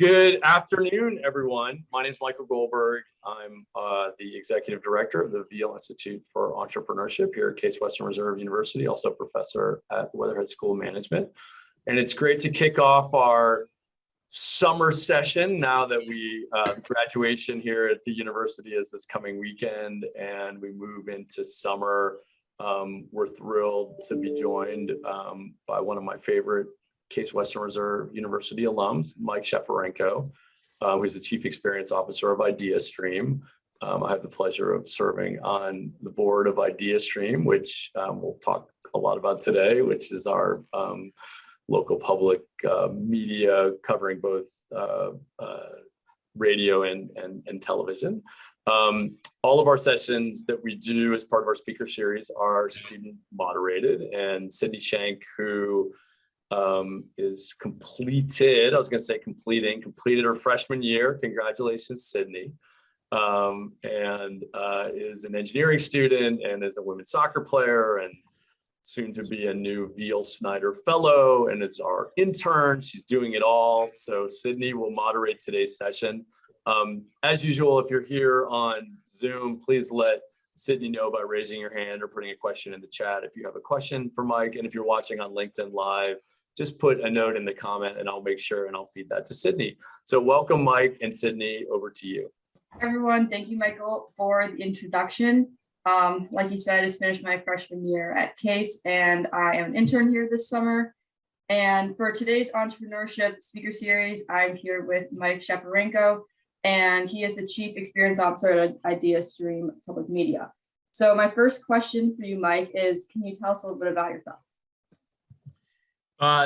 Good afternoon, everyone. My name is Michael Goldberg. I'm the Executive Director of the Veale Institute for Entrepreneurship here at Case Western Reserve University, also professor at the Weatherhead School of Management. And it's great to kick off our summer session now that graduation here at the university is this coming weekend and we move into summer. We're thrilled to be joined by one of my favorite Case Western Reserve University alums, Mike Shafarenko, who's the Chief Experience Officer of Ideastream. I have the pleasure of serving on the board of Ideastream, which we'll talk a lot about today, which is our local public media covering both radio and television. All of our sessions that we do as part of our speaker series are student moderated, and Sydney Shank, who is completed her freshman year. Congratulations, Sydney. And is an engineering student and is a women's soccer player and soon to be a new Veale Snyder Fellow, and is our intern. She's doing it all. So Sydney will moderate today's session. As usual, if you're here on Zoom, please let Sydney know by raising your hand or putting a question in the chat if you have a question for Mike. And if you're watching on LinkedIn Live, just put a note in the comment and I'll make sure and I'll feed that to Sydney. So welcome, Mike and Sydney, over to you. Hi, everyone. Thank you, Michael, for the introduction. Like you said, I just finished my freshman year at Case and I am an intern here this summer. And for today's entrepreneurship speaker series, I'm here with Mike Shafarenko, and he is the Chief Experience Officer at Ideastream Public Media. So my first question for you, Mike, is can you tell us a little bit about yourself?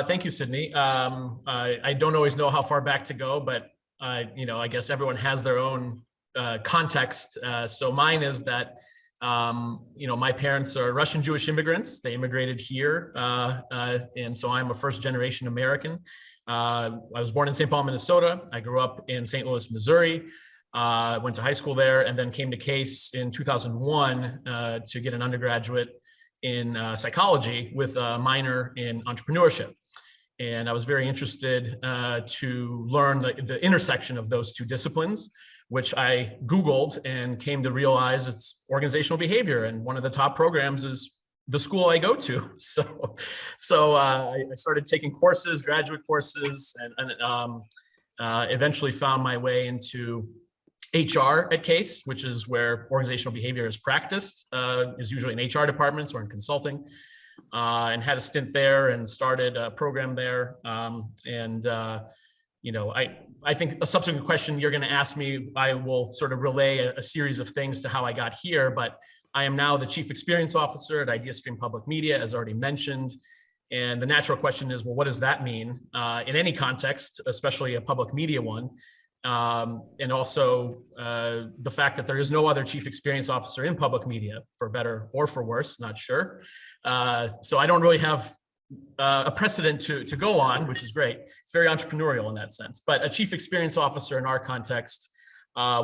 Thank you, Sydney. I don't always know how far back to go, but I guess everyone has their own context. So mine is that my parents are Russian Jewish immigrants. They immigrated here, and so I'm a first-generation American. I was born in St. Paul, Minnesota. I grew up in St. Louis, Missouri. Went to high school there, and then came to Case in 2001 to get an undergraduate in psychology with a minor in entrepreneurship. And I was very interested to learn the intersection of those two disciplines, which I Googled and came to realize it's organizational behavior. And one of the top programs is the school I go to. So I started taking courses, graduate courses, and eventually found my way into HR at Case, which is where organizational behavior is practiced, is usually in HR departments or in consulting, and had a stint there and started a program there. I think a subsequent question you're going to ask me, I will sort of relay a series of things to how I got here, but I am now the Chief Experience Officer at Ideastream Public Media, as already mentioned. And the natural question is, well, what does that mean in any context, especially a public media one? And also the fact that there is no other Chief Experience Officer in public media, for better or for worse, not sure. So I don't really have a precedent to go on, which is great. It's very entrepreneurial in that sense. But a Chief Experience Officer in our context,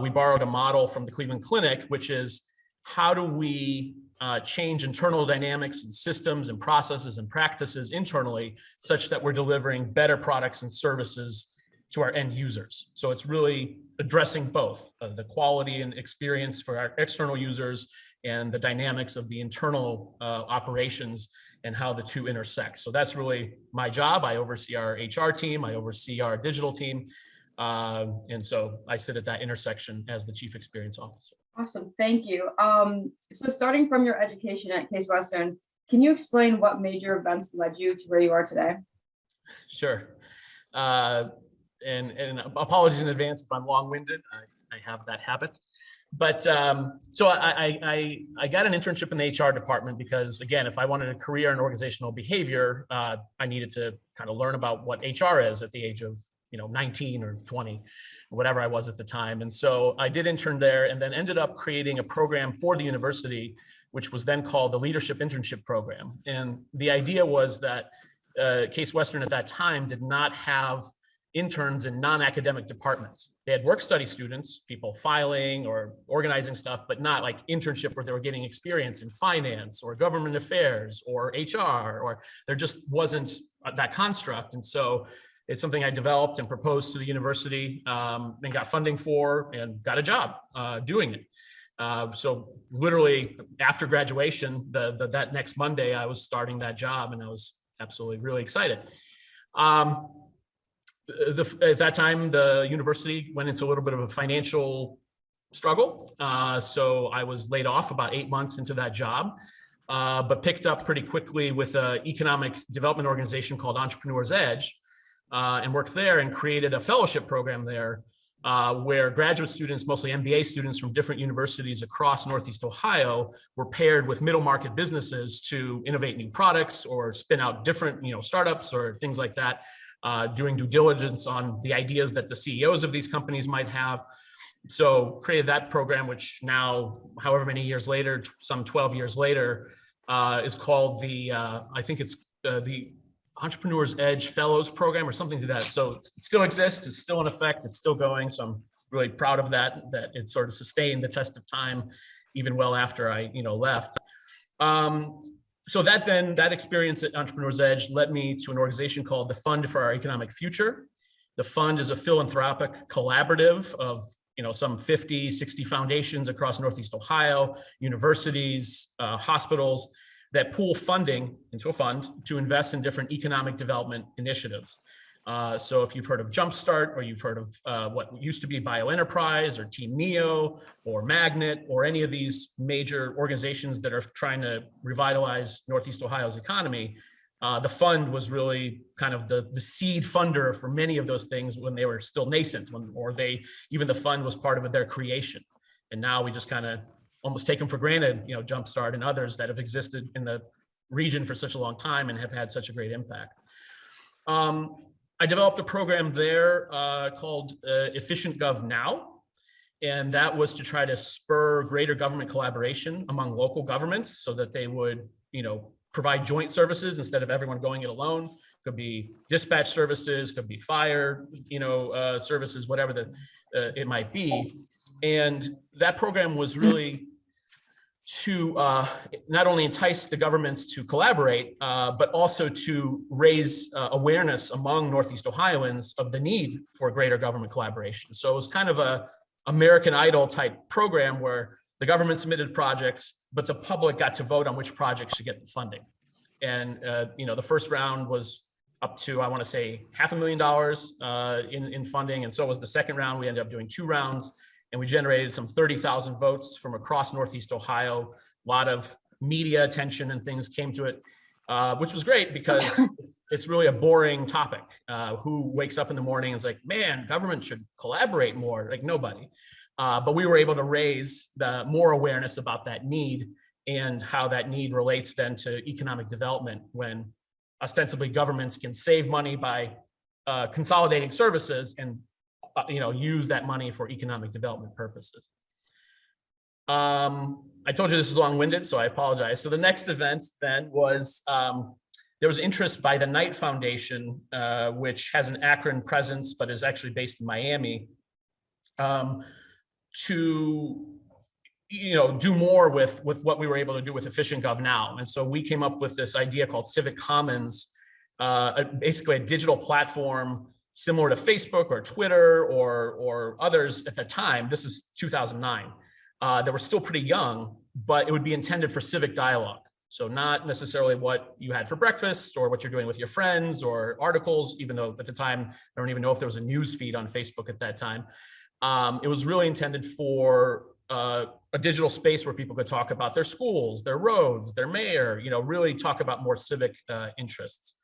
we borrowed a model from the Cleveland Clinic, which is how do we change internal dynamics and systems and processes and practices internally such that we're delivering better products and services to our end users. So it's really addressing both the quality and experience for our external users and the dynamics of the internal operations and how the two intersect. So that's really my job. I oversee our HR team, I oversee our digital team. And so I sit at that intersection as the Chief Experience Officer. Awesome, thank you. So starting from your education at Case Western, can you explain what major events led you to where you are today? Sure. And apologies in advance if I'm long-winded. I have that habit. But so I got an internship in the HR department because, again, if I wanted a career in organizational behavior, I needed to kind of learn about what HR is at the age of 19 or 20, whatever I was at the time. And so I did intern there and then ended up creating a program for the university, which was then called the Leadership Internship Program. And the idea was that Case Western at that time did not have interns in non-academic departments. They had work study students, people filing or organizing stuff, but not like internship where they were getting experience in finance or government affairs or HR, or there just wasn't that construct. And so It's something I developed and proposed to the university, and got funding for, and got a job doing it. So literally after graduation, that next Monday, I was starting that job, and I was absolutely really excited. At that time, the university went into a little bit of a financial struggle. So I was laid off about 8 months into that job, but picked up pretty quickly with an economic development organization called Entrepreneur's Edge, and worked there and created a fellowship program there, where graduate students, mostly MBA students from different universities across Northeast Ohio, were paired with middle market businesses to innovate new products or spin out different, startups or things like that, doing due diligence on the ideas that the CEOs of these companies might have. So created that program, which now, however many years later, some 12 years later, is called I think it's the Entrepreneur's Edge Fellows Program or something to that. So it still exists, it's still in effect, it's still going. So I'm really proud of that it sort of sustained the test of time, even well after I, left. So that experience at Entrepreneur's Edge led me to an organization called the Fund for Our Economic Future. The fund is a philanthropic collaborative of some 50, 60 foundations across Northeast Ohio, universities, hospitals, that pool funding into a fund to invest in different economic development initiatives. So if you've heard of Jumpstart, or you've heard of what used to be BioEnterprise or Team Neo or Magnet, or any of these major organizations that are trying to revitalize Northeast Ohio's economy, the fund was really kind of the seed funder for many of those things when they were still nascent, even the fund was part of their creation. And now we just kind of almost take them for granted, Jumpstart and others that have existed in the region for such a long time and have had such a great impact. I developed a program there called Efficient Gov Now, and that was to try to spur greater government collaboration among local governments so that they would, provide joint services instead of everyone going it alone. Could be dispatch services, could be fire, services, whatever it might be. And that program was really to not only entice the governments to collaborate, but also to raise awareness among Northeast Ohioans of the need for greater government collaboration. So it was kind of a American Idol type program where the government submitted projects, but the public got to vote on which projects should get the funding. And the first round was up to, I want to say, $500,000 in funding, and so was the second round. We ended up doing 2 rounds. And we generated some 30,000 votes from across Northeast Ohio. A lot of media attention and things came to it, which was great because it's really a boring topic. Who wakes up in the morning and is like, man, government should collaborate more? Like, nobody. But we were able to raise more awareness about that need and how that need relates then to economic development, when ostensibly governments can save money by consolidating services and use that money for economic development purposes. I told you this was long-winded, so I apologize. So the next event then was, there was interest by the Knight Foundation, which has an Akron presence, but is actually based in Miami, to do more with what we were able to do with Efficient Gov Now. And so we came up with this idea called Civic Commons, basically a digital platform similar to Facebook or Twitter or others at the time. This is 2009. That were still pretty young, but it would be intended for civic dialogue. So not necessarily what you had for breakfast or what you're doing with your friends or articles, even though at the time, I don't even know if there was a news feed on Facebook at that time. It was really intended for a digital space where people could talk about their schools, their roads, their mayor, really talk about more civic interests.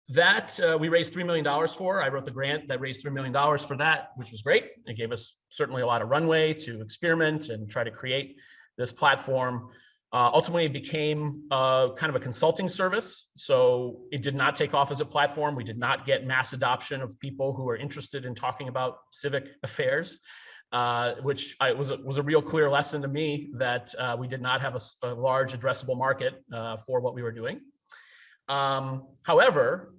That we raised $3 million for. I wrote the grant that raised $3 million for that, which was great. It gave us certainly a lot of runway to experiment and try to create this platform. Ultimately, it became kind of a consulting service. So it did not take off as a platform. We did not get mass adoption of people who are interested in talking about civic affairs, which was a real clear lesson to me that we did not have a large addressable market for what we were doing. However,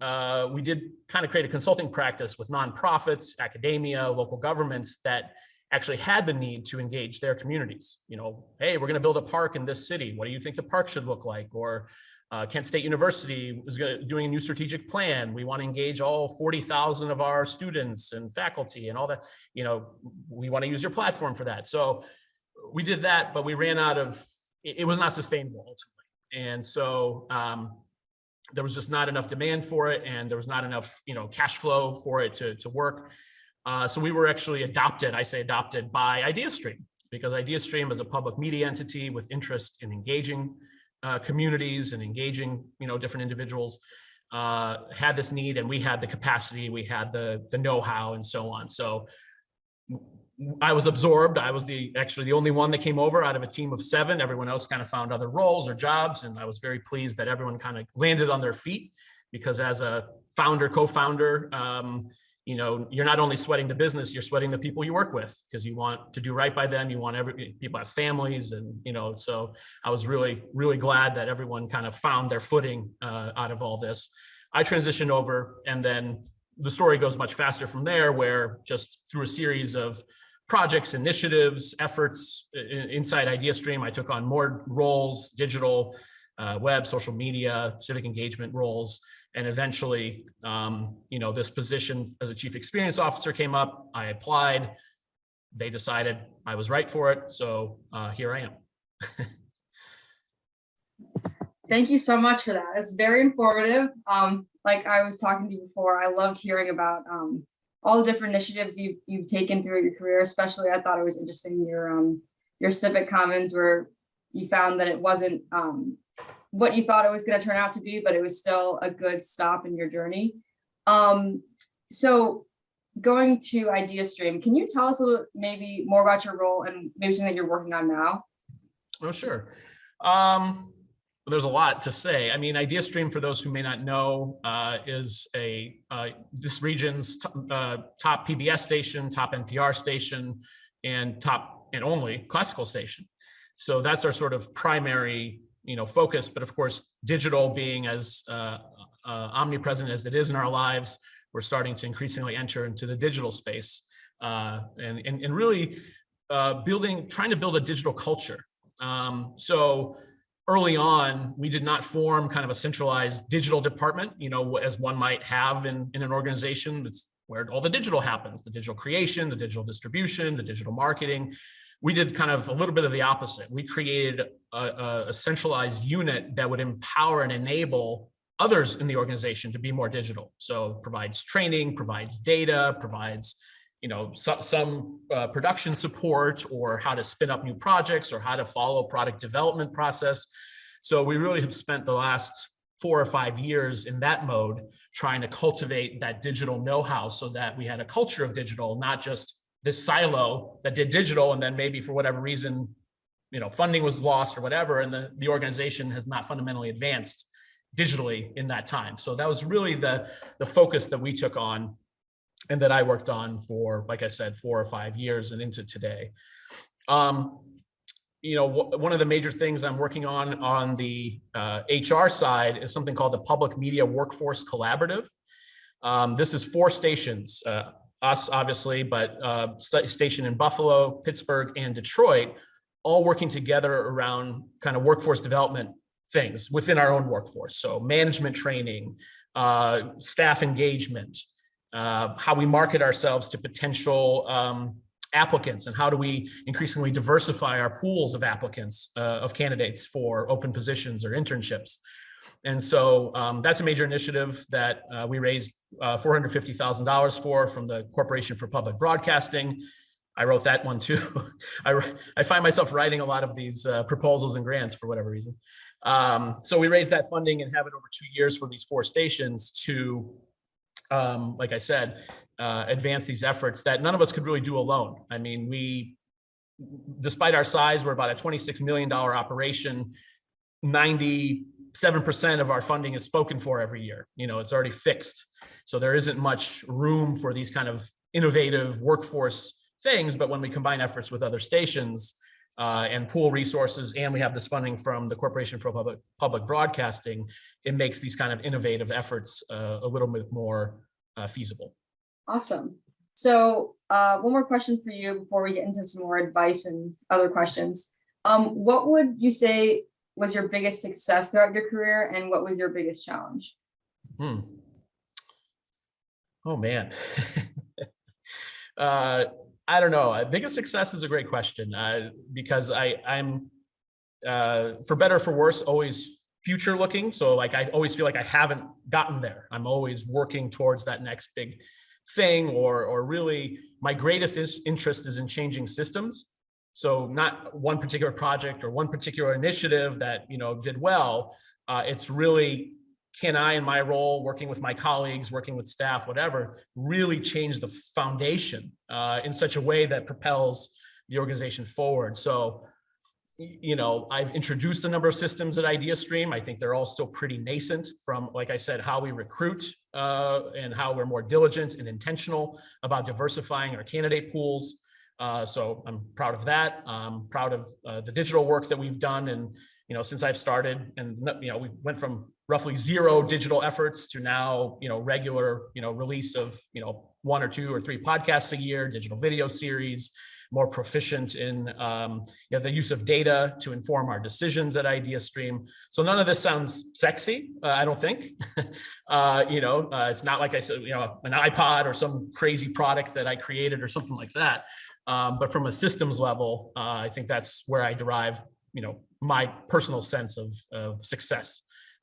we did kind of create a consulting practice with nonprofits, academia, local governments that actually had the need to engage their communities. Hey, we're going to build a park in this city. What do you think the park should look like? Or Kent State University is doing a new strategic plan. We want to engage all 40,000 of our students and faculty and all that. We want to use your platform for that. So we did that, but we ran out of, it was not sustainable ultimately. And so there was just not enough demand for it, and there was not enough, cash flow for it to work. So we were actually adopted, I say adopted, by Ideastream, because Ideastream is a public media entity with interest in engaging communities and engaging, different individuals, had this need, and we had the capacity, we had the know-how, and so on. So I was absorbed. I was actually the only one that came over out of a team of 7. Everyone else kind of found other roles or jobs, and I was very pleased that everyone kind of landed on their feet, because as a founder, co-founder, you're not only sweating the business, you're sweating the people you work with, because you want to do right by them. You want people have families, and so I was really, really glad that everyone kind of found their footing out of all this. I transitioned over, and then the story goes much faster from there, where just through a series of projects, initiatives, efforts inside Ideastream, I took on more roles: digital, web, social media, civic engagement roles. And eventually, this position as a chief experience officer came up. I applied. They decided I was right for it. So here I am. Thank you so much for that. It's very informative. Like I was talking to you before, I loved hearing about all the different initiatives you've taken through your career. Especially, I thought it was interesting your civic commons, where you found that it wasn't what you thought it was going to turn out to be, but it was still a good stop in your journey. So going to Ideastream, can you tell us a little, maybe more about your role and maybe something that you're working on now? Oh, sure. There's a lot to say. I mean, Ideastream, for those who may not know, is this region's top PBS station, top NPR station, and top and only classical station. So that's our sort of primary focus. But of course, digital being as omnipresent as it is in our lives, we're starting to increasingly enter into the digital space, and really trying to build a digital culture. So early on, we did not form kind of a centralized digital department, as one might have in an organization. It's where all the digital happens: the digital creation, the digital distribution, the digital marketing. We did kind of a little bit of the opposite. We created a centralized unit that would empower and enable others in the organization to be more digital. So provides training, provides data, provides some production support, or how to spin up new projects, or how to follow product development process. So we really have spent the last 4 or 5 years in that mode, trying to cultivate that digital know-how, so that we had a culture of digital, not just this silo that did digital, and then maybe for whatever reason, funding was lost or whatever, and the organization has not fundamentally advanced digitally in that time. So that was really the focus that we took on, and that I worked on for, like I said, 4 or 5 years and into today. One of the major things I'm working on the HR side is something called the Public Media Workforce Collaborative. This is 4 stations, us obviously, but station in Buffalo, Pittsburgh, and Detroit, all working together around kind of workforce development things within our own workforce. So management training, staff engagement, how we market ourselves to potential applicants, and how do we increasingly diversify our pools of applicants, of candidates for open positions or internships. And so that's a major initiative that we raised $450,000 for from the Corporation for Public Broadcasting. I wrote that one too. I find myself writing a lot of these proposals and grants for whatever reason. So we raised that funding and have it over 2 years for these 4 stations to, like I said, advance these efforts that none of us could really do alone. I mean, despite our size, we're about a $26 million operation. 97% of our funding is spoken for every year. It's already fixed. So there isn't much room for these kind of innovative workforce things. But when we combine efforts with other stations and pool resources, and we have this funding from the Corporation for Public Broadcasting, it makes these kind of innovative efforts a little bit more feasible. Awesome. So one more question for you before we get into some more advice and other questions. What would you say was your biggest success throughout your career, and what was your biggest challenge? Oh man. I don't know. Biggest success is a great question because I'm for better or for worse, always future looking. So like, I always feel like I haven't gotten there. I'm always working towards that next big thing, or really my greatest interest is in changing systems. So not one particular project or one particular initiative that, did well. It's really, can I, in my role, working with my colleagues, working with staff, whatever, really change the foundation in such a way that propels the organization forward. So, I've introduced a number of systems at Ideastream. I think they're all still pretty nascent, from, like I said, how we recruit and how we're more diligent and intentional about diversifying our candidate pools. So I'm proud of that. I'm proud of the digital work that we've done. And, since I've started, and, we went from roughly 0 digital efforts to now, regular, release of, 1 or 2 or 3 podcasts a year, digital video series, more proficient in the use of data to inform our decisions at Ideastream. So none of this sounds sexy, I don't think. It's not like I said, an iPod or some crazy product that I created or something like that. But from a systems level, I think that's where I derive, my personal sense of success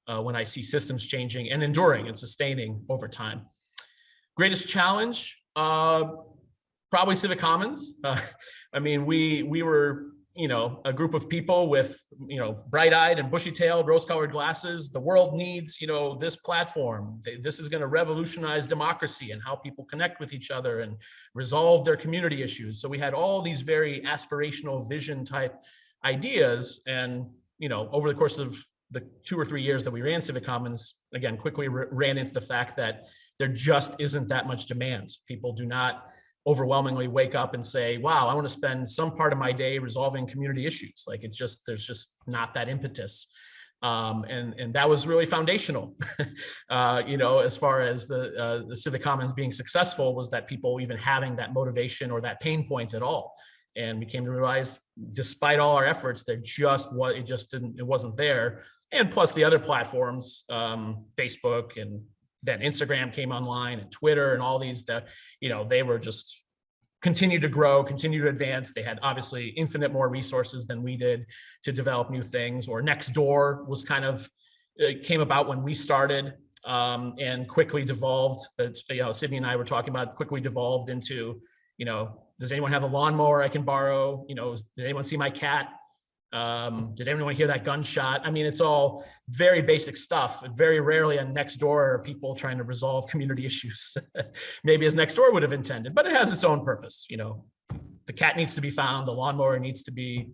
when I see systems changing and enduring and sustaining over time. Greatest challenge, probably Civic Commons. We were, a group of people with, bright-eyed and bushy-tailed, rose-colored glasses. The world needs, this platform. This is going to revolutionize democracy and how people connect with each other and resolve their community issues. So we had all these very aspirational vision type ideas. And, over the course of the 2 or 3 years that we ran Civic Commons, again, quickly ran into the fact that there just isn't that much demand. People do not overwhelmingly wake up and say, wow, I want to spend some part of my day resolving community issues. Like, there's just not that impetus. And that was really foundational, as far as the Civic Commons being successful, was that people even having that motivation or that pain point at all. And we came to realize, despite all our efforts, it wasn't there. And plus the other platforms, Facebook, and then Instagram came online, and Twitter, and all these that, they were just continue to grow, continue to advance. They had obviously infinite more resources than we did to develop new things. Or Nextdoor was came about when we started, and quickly devolved. Sydney and I were talking about, quickly devolved into, does anyone have a lawnmower I can borrow? Did anyone see my cat? Did anyone hear that gunshot? It's all very basic stuff. Very rarely on Nextdoor are people trying to resolve community issues, maybe as Nextdoor would have intended, but it has its own purpose. The cat needs to be found, the lawnmower needs to be,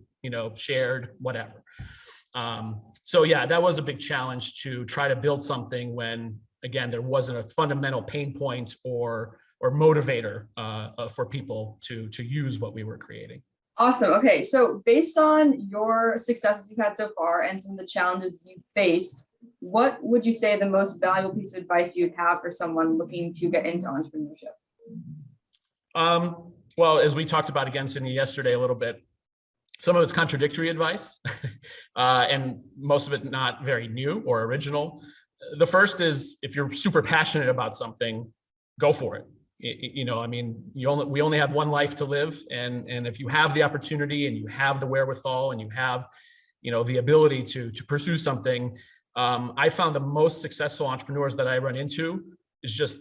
shared, whatever. So yeah, that was a big challenge, to try to build something when, again, there wasn't a fundamental pain point or motivator for people to use what we were creating. Awesome. Okay, so based on your successes you've had so far and some of the challenges you've faced, what would you say the most valuable piece of advice you'd have for someone looking to get into entrepreneurship? Well, as we talked about again, Sydney, yesterday a little bit, some of it's contradictory advice, and most of it not very new or original. The first is, if you're super passionate about something, go for it. We only have one life to live, and if you have the opportunity and you have the wherewithal and you have, the ability to pursue something, I found the most successful entrepreneurs that I run into is just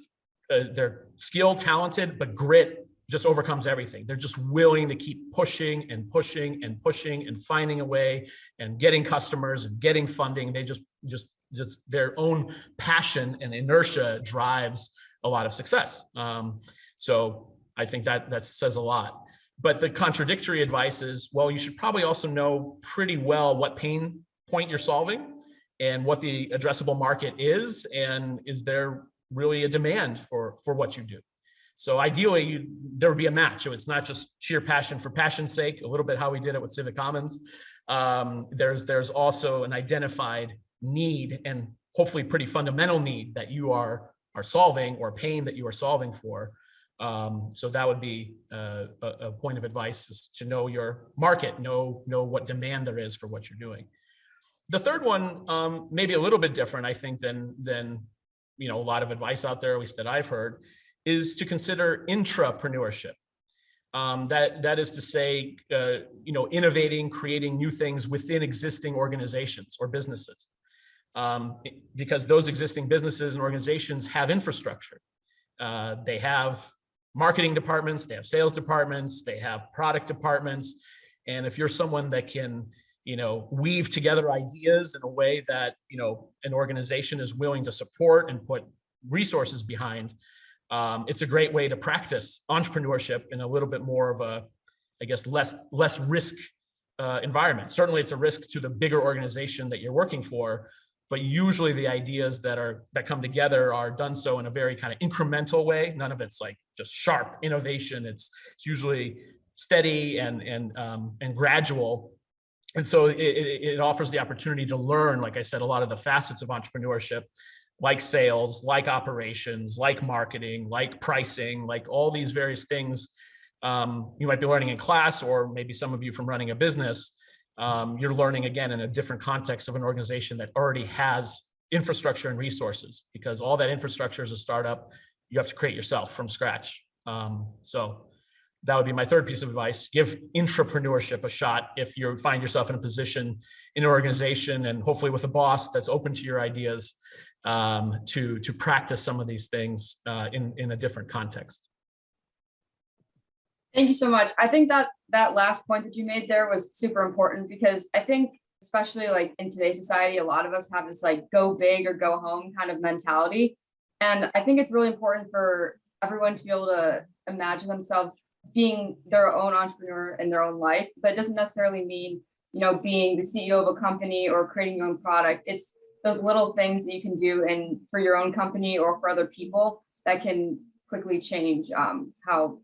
they're skilled, talented, but grit just overcomes everything. They're just willing to keep pushing and pushing and pushing and finding a way and getting customers and getting funding. They just their own passion and inertia drives a lot of success. So I think that says a lot. But the contradictory advice is, well, you should probably also know pretty well what pain point you're solving and what the addressable market is, and is there really a demand for what you do. So ideally, there would be a match. So it's not just sheer passion for passion's sake, a little bit how we did it with Civic Commons. There's also an identified need, and hopefully pretty fundamental need, that you are solving, or pain that you are solving for. So that would be a point of advice, is to know your market, know what demand there is for what you're doing. The third one, maybe a little bit different, I think, than a lot of advice out there, at least that I've heard, is to consider intrapreneurship. That is to say, innovating, creating new things within existing organizations or businesses, because those existing businesses and organizations have infrastructure. They have marketing departments, they have sales departments, they have product departments, and if you're someone that can weave together ideas in a way that, an organization is willing to support and put resources behind, it's a great way to practice entrepreneurship in a little bit more of a, I guess, less risk environment. Certainly it's a risk to the bigger organization that you're working for, but usually the ideas that come together are done so in a very kind of incremental way. None of it's like just sharp innovation. It's usually steady and gradual. And so it offers the opportunity to learn, like I said, a lot of the facets of entrepreneurship, like sales, like operations, like marketing, like pricing, like all these various things you might be learning in class, or maybe some of you from running a business, you're learning again in a different context of an organization that already has infrastructure and resources, because all that infrastructure is a startup. You have to create yourself from scratch. So that would be my third piece of advice. Give intrapreneurship a shot if you find yourself in a position in an organization, and hopefully with a boss that's open to your ideas, to practice some of these things in a different context. Thank you so much. I think that last point that you made there was super important, because I think, especially like in today's society, a lot of us have this like go big or go home kind of mentality. And I think it's really important for everyone to be able to imagine themselves being their own entrepreneur in their own life, but it doesn't necessarily mean, being the CEO of a company or creating your own product. It's those little things that you can do for your own company or for other people that can quickly change how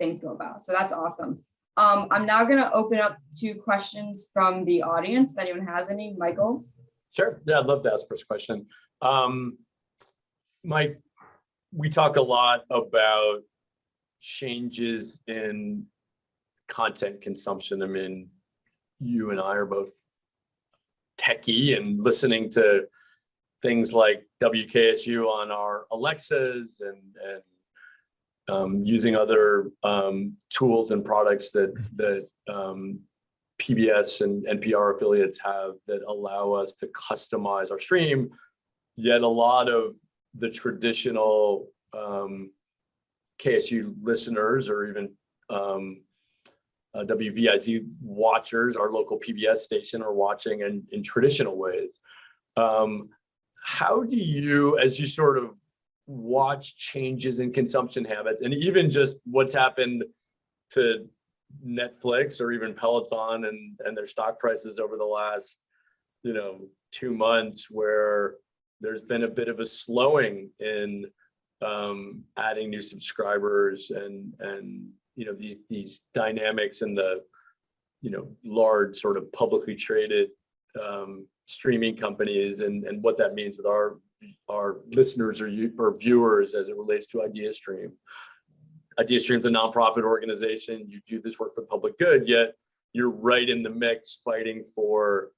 things go about. So that's awesome. I'm now going to open up to questions from the audience. If anyone has any, Michael. Sure. Yeah, I'd love to ask first question. Mike, we talk a lot about changes in content consumption. I mean, you and I are both techie, and listening to things like WKSU on our Alexas and using other tools and products that PBS and NPR affiliates have that allow us to customize our stream. Yet a lot of the traditional KSU listeners, or even WVIZ watchers, our local PBS station, are watching in traditional ways. How do you, as you sort of watch changes in consumption habits, and even just what's happened to Netflix or even Peloton and their stock prices over the last 2 months, where there's been a bit of a slowing in adding new subscribers and these dynamics in the large sort of publicly traded streaming companies, and what that means with our listeners or viewers as it relates to Ideastream. Ideastream's a nonprofit organization. You do this work for the public good, yet you're right in the mix fighting for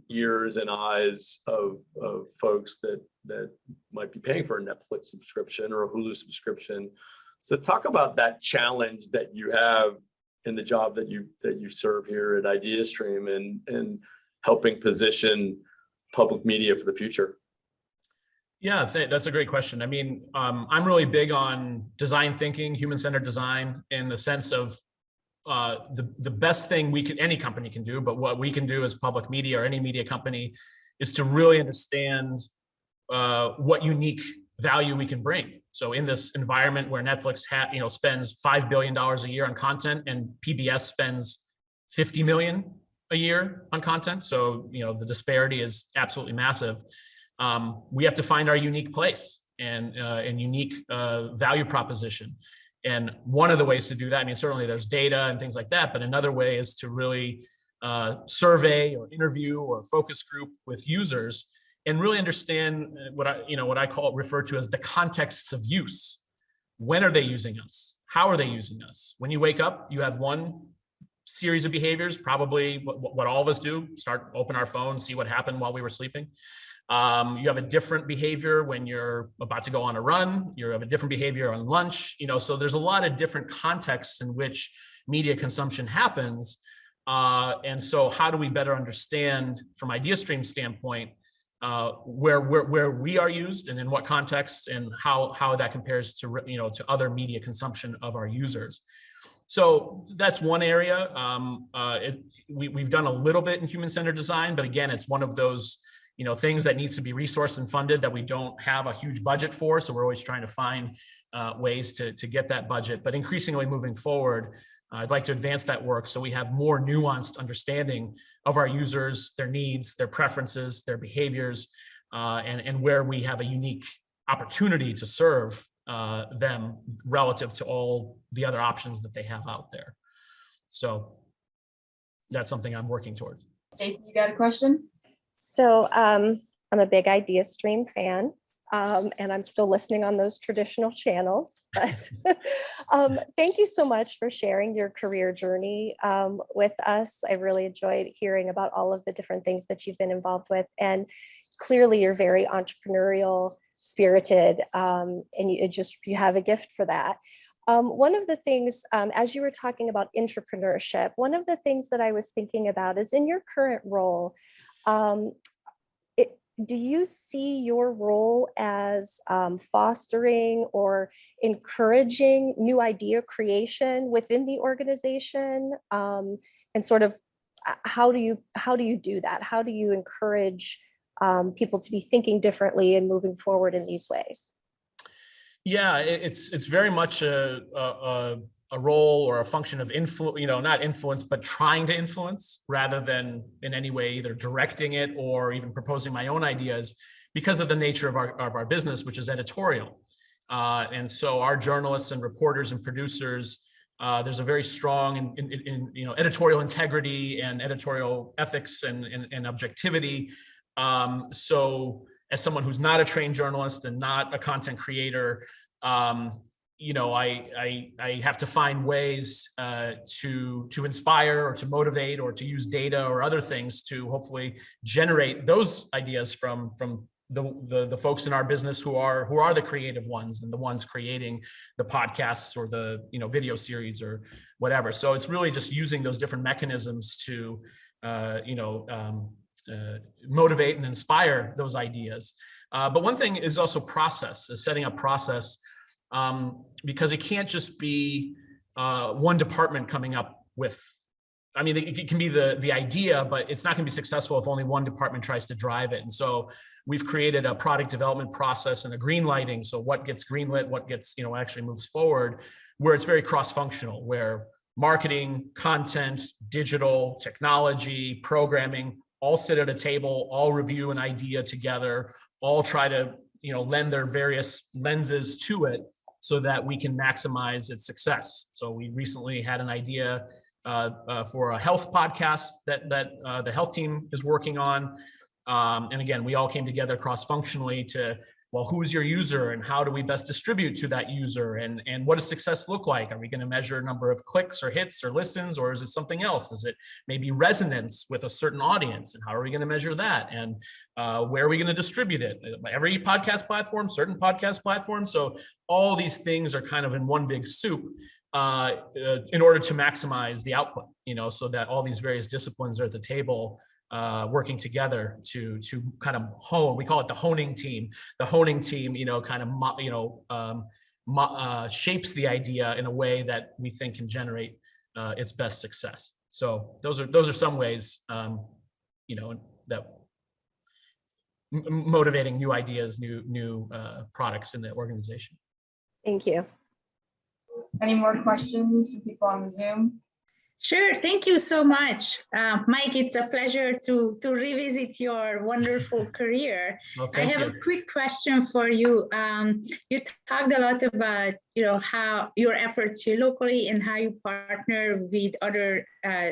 ears and eyes of folks that might be paying for a Netflix subscription or a Hulu subscription. So talk about that challenge that you have in the job that you serve here at Ideastream, and helping position public media for the future. Yeah, that's a great question. I mean, I'm really big on design thinking, human-centered design, in the sense of the best thing any company can do, but what we can do as public media or any media company, is to really understand what unique value we can bring. So in this environment where Netflix spends $5 billion a year on content, and PBS spends $50 million a year on content, so the disparity is absolutely massive. We have to find our unique place and unique value proposition. And one of the ways to do that, I mean, certainly there's data and things like that, but another way is to really survey or interview or focus group with users and really understand what I refer to as the contexts of use. When are they using us? How are they using us? When you wake up, you have one series of behaviors, probably what all of us do, open our phone, see what happened while we were sleeping. You have a different behavior when you're about to go on a run. You have a different behavior on lunch, so there's a lot of different contexts in which media consumption happens. And so how do we better understand from Ideastream standpoint, where we are used and in what contexts, and how that compares to, to other media consumption of our users. So that's one area. We've done a little bit in human-centered design, but again, it's one of those things that needs to be resourced and funded that we don't have a huge budget for. So we're always trying to find ways to get that budget. But increasingly moving forward, I'd like to advance that work so we have more nuanced understanding of our users, their needs, their preferences, their behaviors, and where we have a unique opportunity to serve them relative to all the other options that they have out there. So that's something I'm working towards. Stacey, you got a question? So I'm a big Ideastream fan, and I'm still listening on those traditional channels. But thank you so much for sharing your career journey with us. I really enjoyed hearing about all of the different things that you've been involved with. And clearly you're very entrepreneurial, spirited, and you have a gift for that. One of the things, as you were talking about entrepreneurship, one of the things that I was thinking about is in your current role, do you see your role as fostering or encouraging new idea creation within the organization? And sort of how do you do that? How do you encourage people to be thinking differently and moving forward in these ways? Yeah, it's very much a role or a function of influence, not influence, but trying to influence rather than in any way either directing it or even proposing my own ideas, because of the nature of our business, which is editorial. And so our journalists and reporters and producers, there's a very strong editorial integrity and editorial ethics and objectivity. So as someone who's not a trained journalist and not a content creator, I have to find ways to inspire or to motivate or to use data or other things to hopefully generate those ideas from the folks in our business who are the creative ones and the ones creating the podcasts or the video series or whatever. So it's really just using those different mechanisms to motivate and inspire those ideas. But one thing is also setting up process, because it can't just be one department coming up with, it can be the idea, but it's not going to be successful if only one department tries to drive it. And so we've created a product development process and a green lighting. So what gets greenlit, what gets, actually moves forward, where it's very cross-functional, where marketing, content, digital, technology, programming, all sit at a table, all review an idea together, all try to, lend their various lenses to it so that we can maximize its success. So we recently had an idea for a health podcast that the health team is working on. And again, we all came together cross-functionally to, well, who's your user and how do we best distribute to that user? And what does success look like? Are we going to measure number of clicks or hits or listens, or is it something else? Is it maybe resonance with a certain audience? And how are we going to measure that? And where are we going to distribute it? Every podcast platform, certain podcast platforms. So all these things are kind of in one big soup in order to maximize the output, so that all these various disciplines are at the table working together to kind of hone. We call it the honing team. The honing team, shapes the idea in a way that we think can generate its best success. So those are some ways, that motivating new ideas, new products in the organization. Thank you. Any more questions from people on Zoom? Sure. Thank you so much. Mike, it's a pleasure to revisit your wonderful career. Well, I have a quick question for you. You talked a lot about, how your efforts here locally and how you partner with other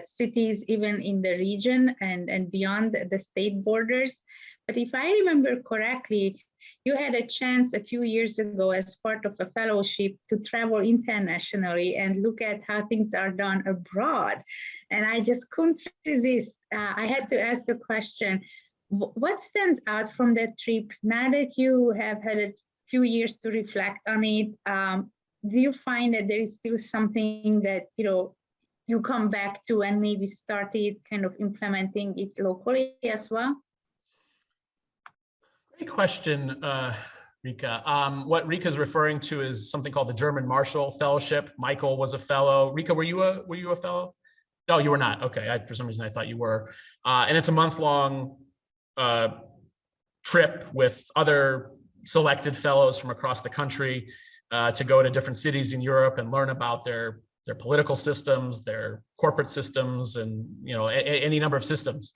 cities, even in the region and beyond the state borders. But if I remember correctly, you had a chance a few years ago as part of a fellowship to travel internationally and look at how things are done abroad. And I just couldn't resist. I had to ask the question, what stands out from that trip now that you have had a few years to reflect on it? Do you find that there is still something that, you come back to and maybe started kind of implementing it locally as well? Great question, Rika. What Rika is referring to is something called the German Marshall Fellowship. Michael was a fellow. Rika, were you a fellow? No, you were not. Okay, for some reason I thought you were. And it's a month-long trip with other selected fellows from across the country to go to different cities in Europe and learn about their political systems, their corporate systems, and any number of systems.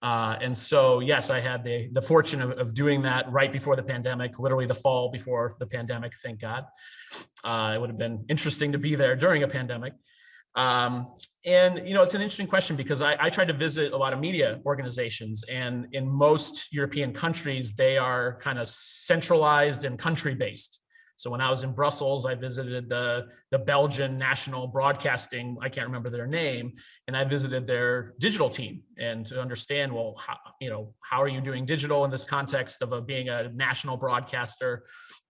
And so, yes, I had the fortune of doing that right before the pandemic, literally the fall before the pandemic, thank God. It would have been interesting to be there during a pandemic. And, it's an interesting question because I tried to visit a lot of media organizations, and in most European countries, they are kind of centralized and country-based. So when I was in Brussels, I visited the Belgian national broadcasting, I can't remember their name, and I visited their digital team and to understand, well, how are you doing digital in this context of being a national broadcaster,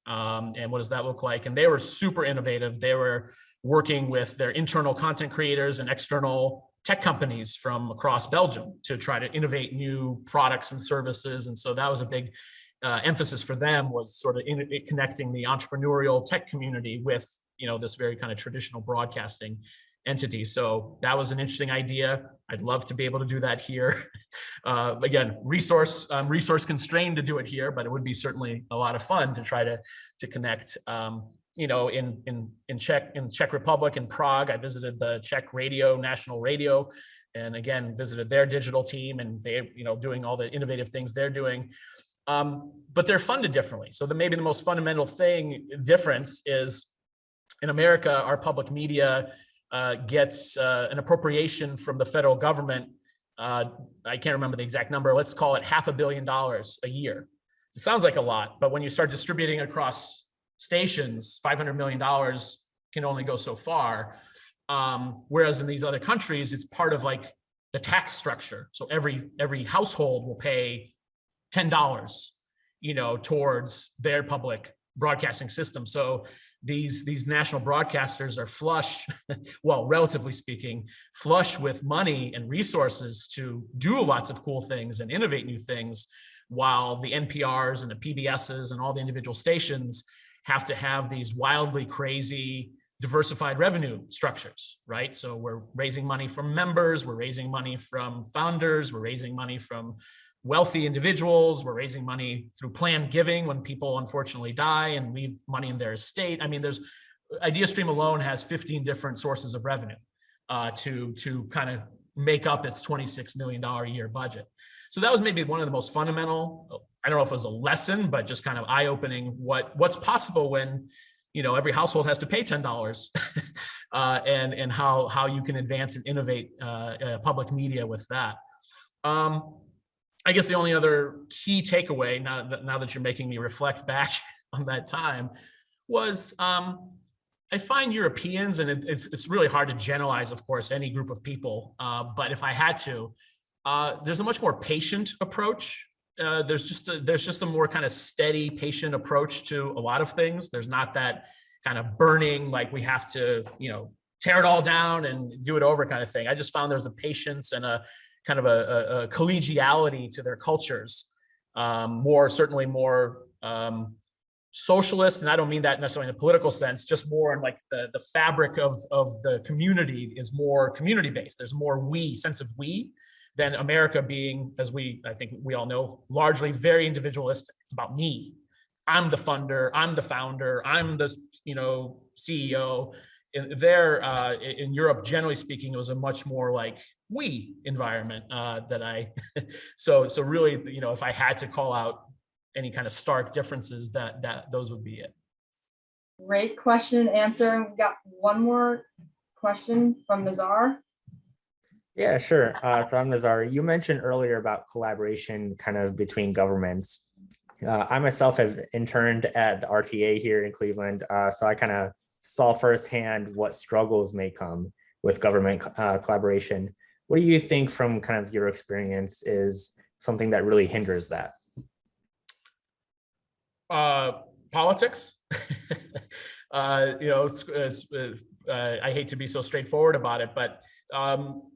and what does that look like? And they were super innovative. They were working with their internal content creators and external tech companies from across Belgium to try to innovate new products and services. And so that was a big emphasis for them, was sort of connecting the entrepreneurial tech community with this very kind of traditional broadcasting entity. So that was an interesting idea. I'd love to be able to do that here. Again, resource constrained to do it here, but it would be certainly a lot of fun to try to connect. In Czech Republic, in Prague, I visited the Czech national radio, and again visited their digital team, and they doing all the innovative things they're doing. But they're funded differently. So maybe the most fundamental difference is in America, our public media gets an appropriation from the federal government. I can't remember the exact number. Let's call it $500 million a year. It sounds like a lot, but when you start distributing across stations, $500 million can only go so far. Whereas in these other countries, it's part of like the tax structure. So every household will pay $10, towards their public broadcasting system. So these national broadcasters are flush, well, relatively speaking, flush with money and resources to do lots of cool things and innovate new things, while the NPRs and the PBSs and all the individual stations have to have these wildly crazy diversified revenue structures, right? So we're raising money from members, we're raising money from founders, we're raising money from wealthy individuals, we're raising money through planned giving when people unfortunately die and leave money in their estate. I mean, Ideastream alone has 15 different sources of revenue to kind of make up its $26 million a year budget. So that was maybe one of the most fundamental, I don't know if it was a lesson, but just kind of eye-opening what's possible when every household has to pay $10 and how you can advance and innovate public media with that. I guess the only other key takeaway, now that you're making me reflect back on that time, was I find Europeans, and it's really hard to generalize, of course, any group of people, but if I had to, there's a much more patient approach. There's just a more kind of steady, patient approach to a lot of things. There's not that kind of burning, like we have to, tear it all down and do it over kind of thing. I just found there's a patience and a kind of a collegiality to their cultures, certainly more socialist. And I don't mean that necessarily in a political sense, just more in like the fabric of the community is more community-based. There's more sense of we than America being, as I think we all know, largely very individualistic. It's about me. I'm the funder, I'm the founder, I'm the CEO. In Europe, generally speaking, it was a much more like we environment so really, if I had to call out any kind of stark differences, those would be it. Great question and answer. We've got one more question from Nazar. Yeah, sure. So I'm Nazar. You mentioned earlier about collaboration kind of between governments. I myself have interned at the RTA here in Cleveland, so I kind of saw firsthand what struggles may come with government collaboration. What do you think from kind of your experience is something that really hinders that? Politics. I hate to be so straightforward about it, but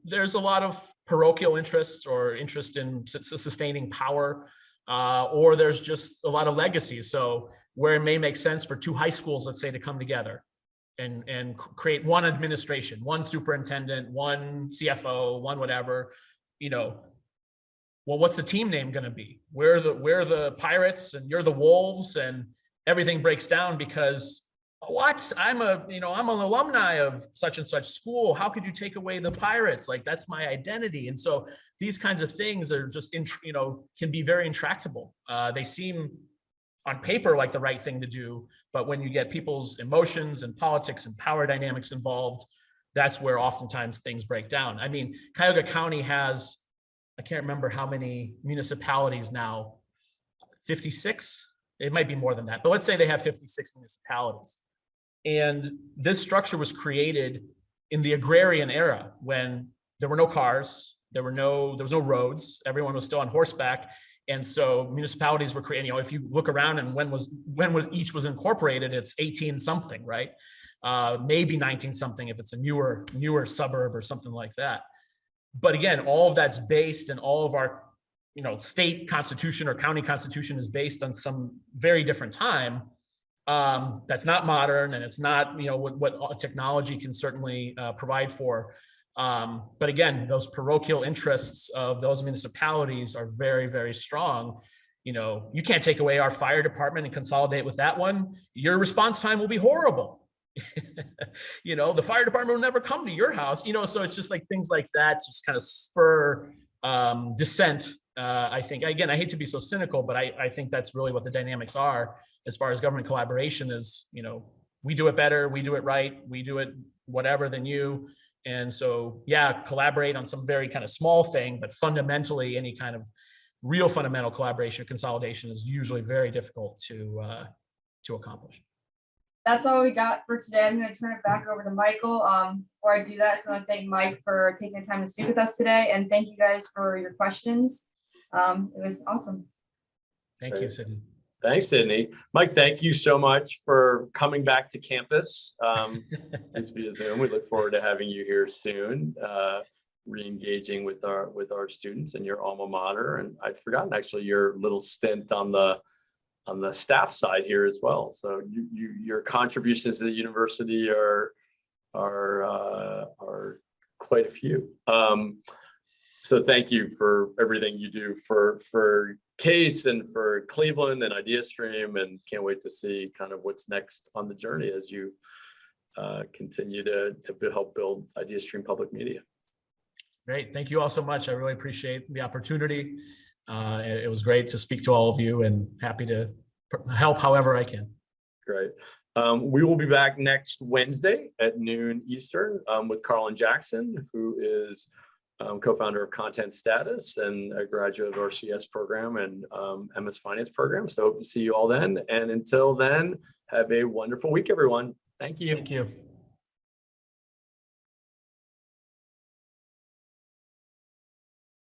there's a lot of parochial interests or interest in sustaining power, or there's just a lot of legacies. So where it may make sense for two high schools, let's say, to come together and create one administration, one superintendent, one CFO, one whatever, well, what's the team name going to be? We're the Pirates and you're the Wolves, and everything breaks down because what? I'm an alumni of such and such school. How could you take away the Pirates? Like, that's my identity. And so these kinds of things are just, can be very intractable. They seem on paper like the right thing to do, but when you get people's emotions and politics and power dynamics involved, that's where oftentimes things break down. I mean, Cuyahoga County has, I can't remember how many municipalities now, 56? It might be more than that, but let's say they have 56 municipalities. And this structure was created in the agrarian era when there were no cars, there was no roads, everyone was still on horseback. And so municipalities were creating, if you look around and when each was incorporated, it's 18 something, right? Maybe 19 something if it's a newer suburb or something like that. But again, all of that's based, and all of our, state constitution or county constitution is based on some very different time. That's not modern, and it's not, what technology can certainly provide for. But again, those parochial interests of those municipalities are very, very strong. You can't take away our fire department and consolidate with that one. Your response time will be horrible. The fire department will never come to your house, so it's just like things like that just kind of spur dissent. I think, again, I hate to be so cynical, but I think that's really what the dynamics are as far as government collaboration is. We do it better, we do it right, we do it whatever than you. And so, yeah, collaborate on some very kind of small thing, but fundamentally any kind of real fundamental collaboration or consolidation is usually very difficult to accomplish. That's all we got for today. I'm going to turn it back over to Michael. Before I do that, I just want to thank Mike for taking the time to speak with us today, and thank you guys for your questions. It was awesome. Thank you, Sydney. Thanks, Sydney. Mike, thank you so much for coming back to campus. It's via Zoom. We look forward to having you here soon, re-engaging with our students and your alma mater. And I'd forgotten actually your little stint on the staff side here as well. So your contributions to the university are quite a few. So thank you for everything you do for CASE and for Cleveland and Ideastream, and can't wait to see kind of what's next on the journey as you continue to help build Ideastream Public Media. Great. Thank you all so much. I really appreciate the opportunity. It was great to speak to all of you, and happy to help however I can. Great. We will be back next Wednesday at noon Eastern with Carlin Jackson, who is co-founder of Content Status and a graduate of our CS program and MS Finance program. So hope to see you all then. And until then, have a wonderful week, everyone. Thank you. Thank you.